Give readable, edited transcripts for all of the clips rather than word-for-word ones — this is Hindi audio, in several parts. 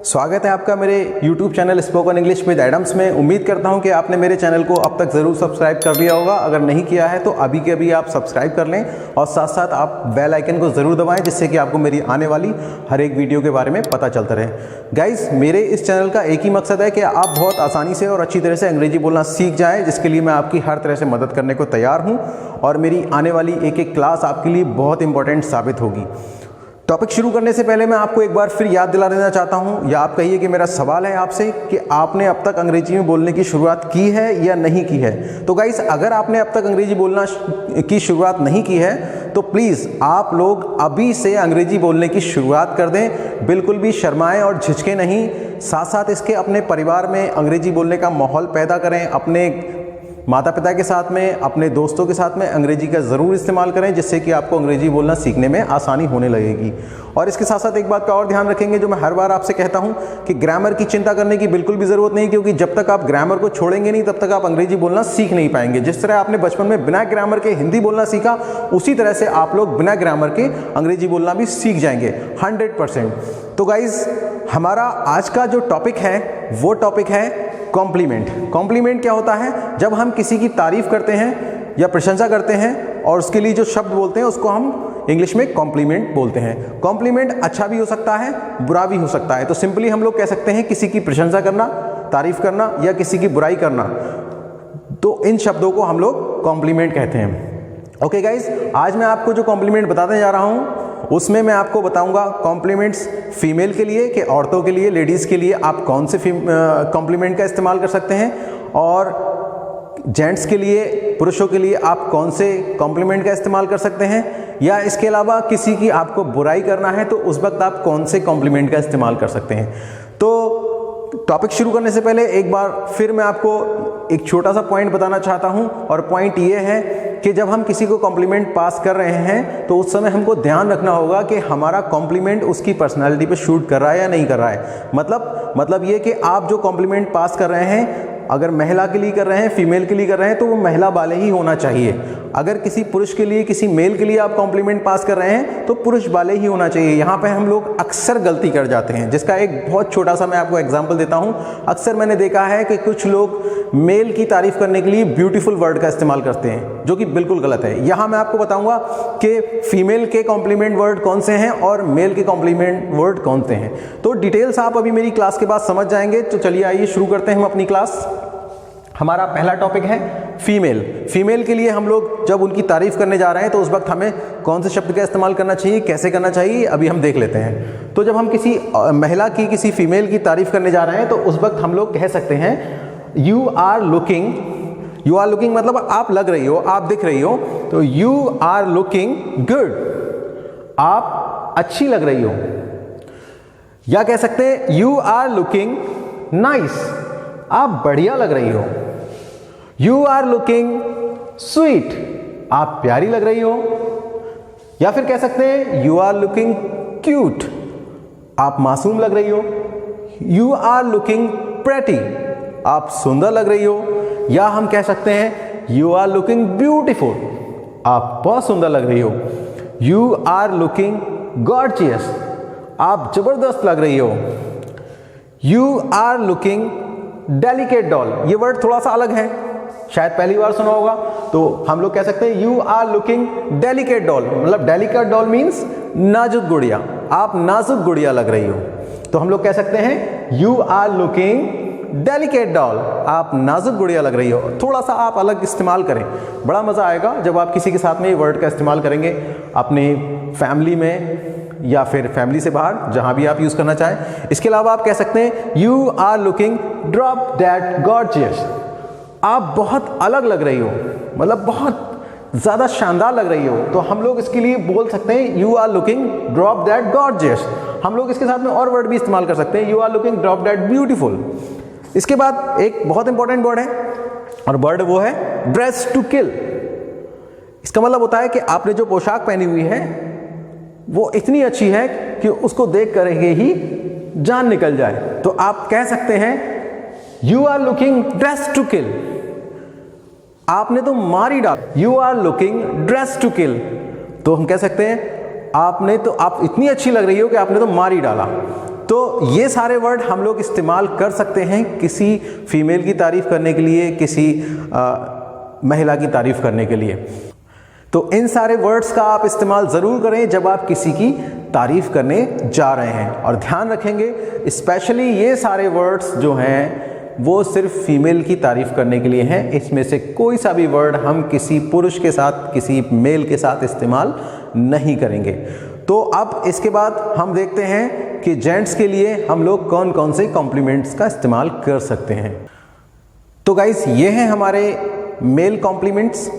स्वागत है आपका मेरे YouTube channel spoken English with Adams में। उम्मीद करता हूं कि आपने मेरे चैनल को अब तक ज़रूर सब्सक्राइब कर लिया होगा। अगर नहीं किया है तो अभी के अभी आप सब्सक्राइब कर लें और साथ साथ आप बेल आइकन को ज़रूर दबाएं, जिससे कि आपको मेरी आने वाली हर एक वीडियो के बारे में पता चलता रहे। गाइस, मेरे इस चैनल का एक ही मकसद है कि आप बहुत आसानी से और अच्छी तरह से अंग्रेजी बोलना सीख जाएँ, जिसके लिए मैं आपकी हर तरह से मदद करने को तैयार हूँ और मेरी आने वाली एक एक क्लास आपके लिए बहुत इंपॉर्टेंट साबित होगी। टॉपिक शुरू करने से पहले मैं आपको एक बार फिर याद दिला देना चाहता हूं, या आप कहिए कि मेरा सवाल है आपसे कि आपने अब तक अंग्रेजी में बोलने की शुरुआत की है या नहीं की है। तो गाइस, अगर आपने अब तक अंग्रेजी बोलना की शुरुआत नहीं की है तो प्लीज़ आप लोग अभी से अंग्रेजी बोलने की शुरुआत कर दें। बिल्कुल भी शर्माएं और झिझकें नहीं। साथ साथ इसके अपने परिवार में अंग्रेजी बोलने का माहौल पैदा करें। अपने माता पिता के साथ में, अपने दोस्तों के साथ में अंग्रेजी का ज़रूर इस्तेमाल करें, जिससे कि आपको अंग्रेजी बोलना सीखने में आसानी होने लगेगी। और इसके साथ साथ एक बात का और ध्यान रखेंगे, जो मैं हर बार आपसे कहता हूं कि ग्रामर की चिंता करने की बिल्कुल भी ज़रूरत नहीं, क्योंकि जब तक आप ग्रामर को छोड़ेंगे नहीं तब तक आप अंग्रेजी बोलना सीख नहीं पाएंगे। जिस तरह आपने बचपन में बिना ग्रामर के हिंदी बोलना सीखा, उसी तरह से आप लोग बिना ग्रामर के अंग्रेजी बोलना भी सीख जाएंगे 100%। तो गाइज़, हमारा आज का जो टॉपिक है वो टॉपिक है कॉम्प्लीमेंट। कॉम्प्लीमेंट क्या होता है? जब हम किसी की तारीफ करते हैं या प्रशंसा करते हैं और उसके लिए जो शब्द बोलते हैं उसको हम इंग्लिश में कॉम्प्लीमेंट बोलते हैं। कॉम्प्लीमेंट अच्छा भी हो सकता है, बुरा भी हो सकता है। तो सिंपली हम लोग कह सकते हैं किसी की प्रशंसा करना, तारीफ करना या किसी की बुराई करना, तो इन शब्दों को हम लोग कॉम्प्लीमेंट कहते हैं। ओके गाइज, आज मैं आपको जो कॉम्प्लीमेंट बताने जा रहा हूँ उसमें मैं आपको बताऊंगा कॉम्प्लीमेंट्स फीमेल के लिए, कि औरतों के लिए, लेडीज़ के लिए आप कौन से कॉम्प्लीमेंट का इस्तेमाल कर सकते हैं, और जेंट्स के लिए, पुरुषों के लिए आप कौन से कॉम्प्लीमेंट का इस्तेमाल कर सकते हैं, या इसके अलावा किसी की आपको बुराई करना है तो उस वक्त आप कौन से कॉम्प्लीमेंट का इस्तेमाल कर सकते हैं। तो टॉपिक शुरू करने से पहले एक बार फिर मैं आपको एक छोटा सा पॉइंट बताना चाहता हूं, और पॉइंट ये है कि जब हम किसी को कॉम्प्लीमेंट पास कर रहे हैं तो उस समय हमको ध्यान रखना होगा कि हमारा कॉम्प्लीमेंट उसकी पर्सनालिटी पे शूट कर रहा है या नहीं कर रहा है। मतलब ये कि आप जो कॉम्प्लीमेंट पास कर रहे हैं, अगर महिला के लिए कर रहे हैं, फीमेल के लिए कर रहे हैं, तो वो महिला वाले ही होना चाहिए। अगर किसी पुरुष के लिए, किसी मेल के लिए आप कॉम्प्लीमेंट पास कर रहे हैं तो पुरुष वाले ही होना चाहिए। यहाँ पे हम लोग अक्सर गलती कर जाते हैं, जिसका एक बहुत छोटा सा मैं आपको एग्जांपल देता हूँ। अक्सर मैंने देखा है कि कुछ लोग मेल की तारीफ करने के लिए ब्यूटीफुल वर्ड का इस्तेमाल करते हैं, जो कि बिल्कुल गलत है। यहाँ मैं आपको बताऊँगा कि फीमेल के कॉम्प्लीमेंट वर्ड कौन से हैं और मेल के कॉम्प्लीमेंट वर्ड कौन से हैं। तो डिटेल्स आप अभी मेरी क्लास के बाद समझ जाएंगे। तो चलिए आइए शुरू करते हैं हम अपनी क्लास। हमारा पहला टॉपिक है फीमेल। फीमेल के लिए हम लोग जब उनकी तारीफ करने जा रहे हैं तो उस वक्त हमें कौन से शब्द का इस्तेमाल करना चाहिए, कैसे करना चाहिए, अभी हम देख लेते हैं। तो जब हम किसी महिला की, किसी फीमेल की तारीफ करने जा रहे हैं तो उस वक्त हम लोग कह सकते हैं you are looking. You are looking मतलब आप लग रही हो, आप दिख रही हो। तो यू आर लुकिंग गुड, आप अच्छी लग रही हो। या कह सकते हैं यू आर लुकिंग नाइस, आप बढ़िया लग रही हो। यू आर लुकिंग स्वीट, आप प्यारी लग रही हो। या फिर कह सकते हैं यू आर लुकिंग क्यूट, आप मासूम लग रही हो। यू आर लुकिंग प्रेटी, आप सुंदर लग रही हो। या हम कह सकते हैं यू आर लुकिंग ब्यूटीफुल, आप बहुत सुंदर लग रही हो। यू आर लुकिंग गॉर्जियस, आप जबरदस्त लग रही हो। You are looking delicate doll, ये वर्ड थोड़ा सा अलग है, शायद पहली बार सुना होगा। तो हम लोग कह सकते हैं you are looking delicate doll, मतलब डेलिकेट डॉल मीन्स नाजुक गुड़िया, आप नाजुक गुड़िया लग रही हो। तो हम लोग कह सकते हैं you are looking delicate doll, आप नाजुक गुड़िया लग रही हो। थोड़ा सा आप अलग इस्तेमाल करें, बड़ा मजा आएगा जब आप किसी के साथ में ये वर्ड का इस्तेमाल करेंगे, अपनी फैमिली में या फिर फैमिली से बाहर, जहां भी आप यूज करना चाहें। इसके अलावा आप कह सकते हैं you are looking drop that gorgeous, आप बहुत अलग लग रही हो, मतलब बहुत ज्यादा शानदार लग रही हो। तो हम लोग इसके लिए बोल सकते हैं you are looking drop that gorgeous. हम लोग इसके साथ में और वर्ड भी इस्तेमाल कर सकते हैं, you are looking drop that beautiful. इसके बाद एक बहुत इंपॉर्टेंट वर्ड है, और वर्ड वो है ड्रेस टू किल। इसका मतलब होता है कि आपने जो पोशाक पहनी हुई है वो इतनी अच्छी है कि उसको देख कर ही जान निकल जाए। तो आप कह सकते हैं you are looking dress to kill, आपने तो मार ही डाला। You are looking dress to kill, तो हम कह सकते हैं आप इतनी अच्छी लग रही हो कि आपने तो मार ही डाला। तो ये सारे वर्ड हम लोग इस्तेमाल कर सकते हैं किसी फीमेल की तारीफ करने के लिए, किसी महिला की तारीफ करने के लिए। तो इन सारे वर्ड्स का आप इस्तेमाल ज़रूर करें जब आप किसी की तारीफ करने जा रहे हैं। और ध्यान रखेंगे स्पेशली ये सारे वर्ड्स जो हैं वो सिर्फ फीमेल की तारीफ करने के लिए हैं। इसमें से कोई सा भी वर्ड हम किसी पुरुष के साथ, किसी मेल के साथ इस्तेमाल नहीं करेंगे। तो अब इसके बाद हम देखते हैं कि जेंट्स के लिए हम लोग कौन कौन से कॉम्प्लीमेंट्स का इस्तेमाल कर सकते हैं। तो गाइस ये हैं हमारे मेल कॉम्प्लीमेंट्स।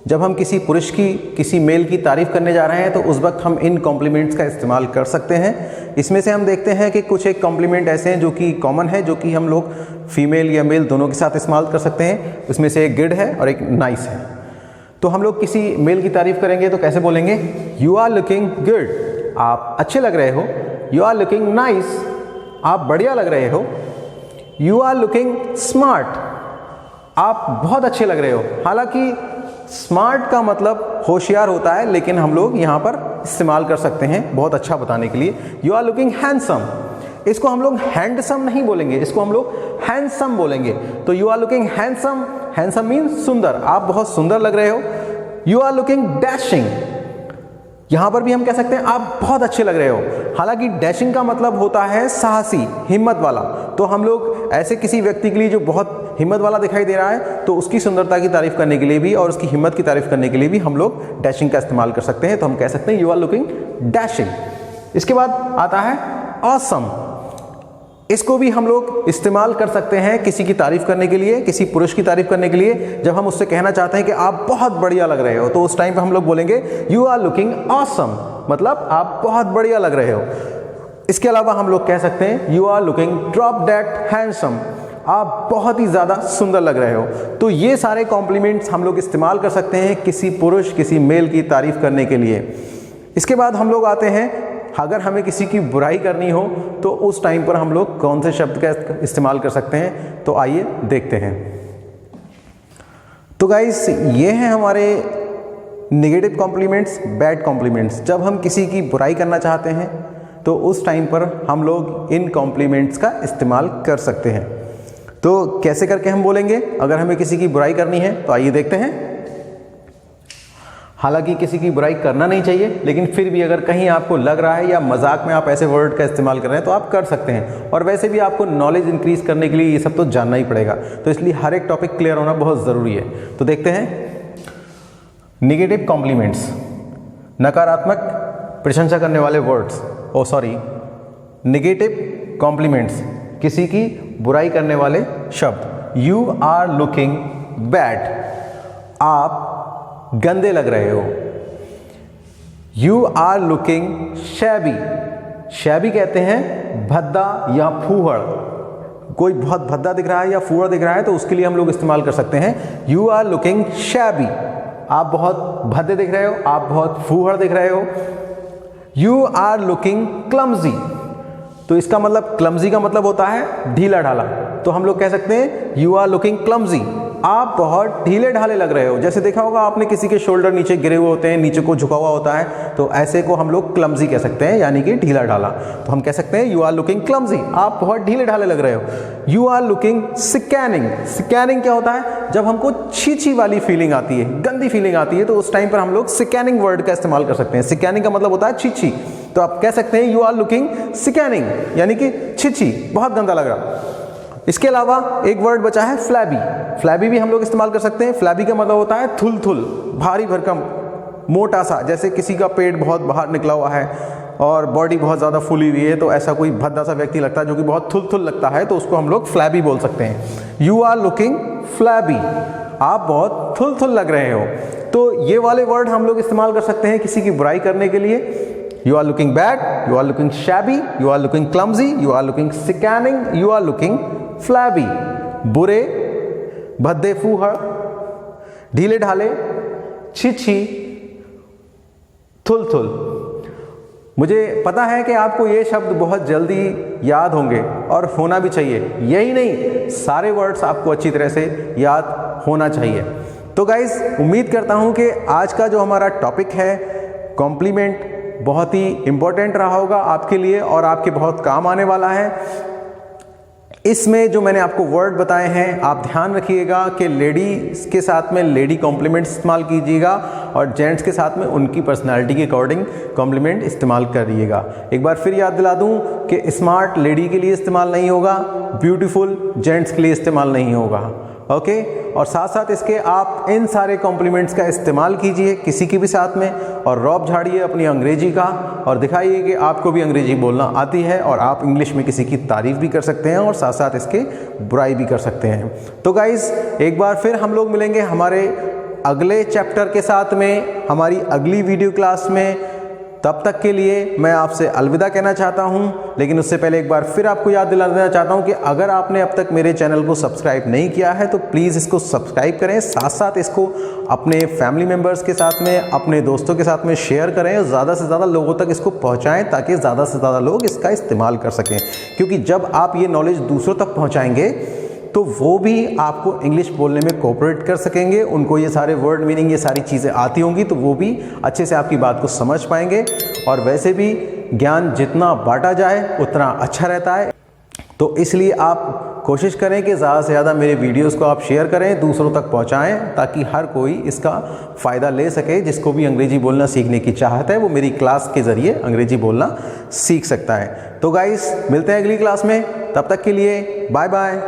जब हम किसी पुरुष की, किसी मेल की तारीफ करने जा रहे हैं तो उस वक्त हम इन कॉम्प्लीमेंट्स का इस्तेमाल कर सकते हैं। इसमें से हम देखते हैं कि कुछ एक कॉम्प्लीमेंट ऐसे हैं जो कि कॉमन है, जो कि हम लोग फीमेल या मेल दोनों के साथ इस्तेमाल कर सकते हैं। उसमें से एक गुड है और एक नाइस है। तो हम लोग किसी मेल की तारीफ करेंगे तो कैसे बोलेंगे? यू आर लुकिंग गुड, आप अच्छे लग रहे हो। यू आर लुकिंग नाइस, आप बढ़िया लग रहे हो। यू आर लुकिंग स्मार्ट, आप बहुत अच्छे लग रहे हो। हालांकि स्मार्ट का मतलब होशियार होता है, लेकिन हम लोग यहाँ पर इस्तेमाल कर सकते हैं बहुत अच्छा बताने के लिए। यू आर लुकिंग हैंडसम, इसको हम लोग हैंडसम नहीं बोलेंगे, इसको हम लोग हैंडसम बोलेंगे। तो you are looking handsome, handsome means सुंदर, आप बहुत सुंदर लग रहे हो। यू आर लुकिंग डैशिंग, यहां पर भी हम कह सकते हैं आप बहुत अच्छे लग रहे हो। हालांकि डैशिंग का मतलब होता है साहसी, हिम्मत वाला। तो हम लोग ऐसे किसी व्यक्ति के लिए जो बहुत हिम्मत वाला दिखाई दे रहा है तो उसकी सुंदरता की तारीफ करने के लिए भी और उसकी हिम्मत की तारीफ करने के लिए भी हम लोग डैशिंग का इस्तेमाल कर सकते हैं। तो हम कह सकते हैं यू आर लुकिंग डैशिंग। इसके बाद आता है ऑसम। इसको भी हम लोग इस्तेमाल कर सकते हैं किसी की तारीफ करने के लिए, किसी पुरुष की तारीफ करने के लिए। जब हम उससे कहना चाहते हैं कि आप बहुत बढ़िया लग रहे हो तो उस टाइम पे हम लोग बोलेंगे यू आर लुकिंग ऑसम, मतलब आप बहुत बढ़िया लग रहे हो। इसके अलावा हम लोग कह सकते हैं you are looking drop dead handsome, आप बहुत ही ज़्यादा सुंदर लग रहे हो। तो ये सारे कॉम्प्लीमेंट्स हम लोग इस्तेमाल कर सकते हैं किसी पुरुष, किसी मेल की तारीफ करने के लिए। इसके बाद हम लोग आते हैं, अगर हमें किसी की बुराई करनी हो तो उस टाइम पर हम लोग कौन से शब्द का इस्तेमाल कर सकते हैं, तो आइए देखते हैं। तो गाइस ये हैं हमारे नेगेटिव कॉम्प्लीमेंट्स, बैड कॉम्प्लीमेंट्स। जब हम किसी की बुराई करना चाहते हैं तो उस टाइम पर हम लोग इन कॉम्प्लीमेंट्स का इस्तेमाल कर सकते हैं। तो कैसे करके हम बोलेंगे अगर हमें किसी की बुराई करनी है, तो आइए देखते हैं। हालांकि किसी की बुराई करना नहीं चाहिए, लेकिन फिर भी अगर कहीं आपको लग रहा है या मजाक में आप ऐसे वर्ड का इस्तेमाल कर रहे हैं तो आप कर सकते हैं। और वैसे भी आपको नॉलेज इंक्रीज करने के लिए ये सब तो जानना ही पड़ेगा, तो इसलिए हर एक टॉपिक क्लियर होना बहुत ज़रूरी है। तो देखते हैं नेगेटिव कॉम्प्लीमेंट्स, नकारात्मक प्रशंसा करने वाले वर्ड्स, नेगेटिव कॉम्प्लीमेंट्स, किसी की बुराई करने वाले शब्द। यू आर लुकिंग बैड, आप गंदे लग रहे हो। You are looking shabby, shabby कहते हैं भद्दा या फूहड़। कोई बहुत भद्दा दिख रहा है या फूहड़ दिख रहा है तो उसके लिए हम लोग इस्तेमाल कर सकते हैं यू आर लुकिंग शैबी, आप बहुत भद्दे दिख रहे हो, आप बहुत फूहड़ दिख रहे हो। यू आर लुकिंग क्लमजी, तो इसका मतलब क्लमजी का मतलब होता है ढीला ढाला, तो हम लोग कह सकते हैं यू आर लुकिंग क्लमजी, आप बहुत ढीले ढाले लग रहे हो। जैसे देखा होगा आपने किसी के शोल्डर नीचे गिरे हुए होते हैं, नीचे को झुका हुआ होता है, तो ऐसे को हम लोग क्लमजी कह सकते हैं, यानी कि ढीला ढाला। तो हम कह सकते हैं यू आर लुकिंग क्लमजी, आप बहुत ढीले ढाले लग रहे हो। यू आर लुकिंग सिकैनिंग, सिकैनिंग क्या होता है? जब हमको छी वाली फीलिंग आती है, गंदी फीलिंग आती है, तो उस टाइम पर हम लोग सिकैनिंग वर्ड का इस्तेमाल कर सकते हैं। सिकैनिंग का मतलब होता है छी, तो आप कह सकते हैं यू आर लुकिंग सिकैनिंग, यानी कि छी, बहुत गंदा लग रहा। इसके अलावा एक वर्ड बचा है फ्लैबी, फ्लैबी भी हम लोग इस्तेमाल कर सकते हैं। फ्लैबी का मतलब होता है थुल, भारी भरकम, मोटा सा। जैसे किसी का पेट बहुत बाहर निकला हुआ है और बॉडी बहुत ज़्यादा फुली हुई है, तो ऐसा कोई भद्दा सा व्यक्ति लगता है जो कि बहुत थुल लगता है, तो उसको हम लोग फ्लैबी बोल सकते हैं। यू आर लुकिंग फ्लैबी, आप बहुत थुल लग रहे हो। तो ये वाले वर्ड हम लोग इस्तेमाल कर सकते हैं किसी की बुराई करने के लिए। You are looking bad, you are looking shabby, you are looking clumsy, you are looking sickening, you are looking flabby। बुरे, भद्दे फूहड़, ढीले ढाले, छी, थुल। मुझे पता है कि आपको ये शब्द बहुत जल्दी याद होंगे और होना भी चाहिए। यही नहीं, सारे वर्ड्स आपको अच्छी तरह से याद होना चाहिए। तो गाइज उम्मीद करता हूँ कि आज का जो हमारा टॉपिक है कॉम्प्लीमेंट, बहुत ही इम्पोर्टेंट रहा होगा आपके लिए और आपके बहुत काम आने वाला है। इसमें जो मैंने आपको वर्ड बताए हैं आप ध्यान रखिएगा कि लेडीज के साथ में लेडी कॉम्प्लीमेंट इस्तेमाल कीजिएगा और जेंट्स के साथ में उनकी पर्सनालिटी के अकॉर्डिंग कॉम्प्लीमेंट इस्तेमाल करिएगा। एक बार फिर याद दिला दूं कि स्मार्ट लेडी के लिए इस्तेमाल नहीं होगा, ब्यूटीफुल जेंट्स के लिए इस्तेमाल नहीं होगा। ओके, और साथ साथ इसके आप इन सारे कॉम्प्लीमेंट्स का इस्तेमाल कीजिए किसी के भी साथ में और रौब झाड़िए अपनी अंग्रेजी का और दिखाइए कि आपको भी अंग्रेजी बोलना आती है और आप इंग्लिश में किसी की तारीफ भी कर सकते हैं और साथ साथ इसके बुराई भी कर सकते हैं। तो गाइज एक बार फिर हम लोग मिलेंगे हमारे अगले चैप्टर के साथ में हमारी अगली वीडियो क्लास में। तब तक के लिए मैं आपसे अलविदा कहना चाहता हूं, लेकिन उससे पहले एक बार फिर आपको याद दिला देना चाहता हूं कि अगर आपने अब तक मेरे चैनल को सब्सक्राइब नहीं किया है तो प्लीज़ इसको सब्सक्राइब करें, साथ साथ इसको अपने फैमिली मेम्बर्स के साथ में, अपने दोस्तों के साथ में शेयर करें और ज़्यादा से ज़्यादा लोगों तक इसको पहुँचाएँ ताकि ज़्यादा से ज़्यादा लोग इसका इस्तेमाल कर सकें। क्योंकि जब आप ये नॉलेज दूसरों तक पहुँचाएँगे तो वो भी आपको इंग्लिश बोलने में कोऑपरेट कर सकेंगे, उनको ये सारे वर्ड मीनिंग ये सारी चीज़ें आती होंगी तो वो भी अच्छे से आपकी बात को समझ पाएंगे। और वैसे भी ज्ञान जितना बांटा जाए उतना अच्छा रहता है, तो इसलिए आप कोशिश करें कि ज़्यादा से ज़्यादा मेरे वीडियोस को आप शेयर करें, दूसरों तक पहुंचाएं ताकि हर कोई इसका फ़ायदा ले सके। जिसको भी अंग्रेजी बोलना सीखने की चाहत है वो मेरी क्लास के ज़रिए अंग्रेजी बोलना सीख सकता है। तो गाइस मिलते हैं अगली क्लास में, तब तक के लिए बाय बाय।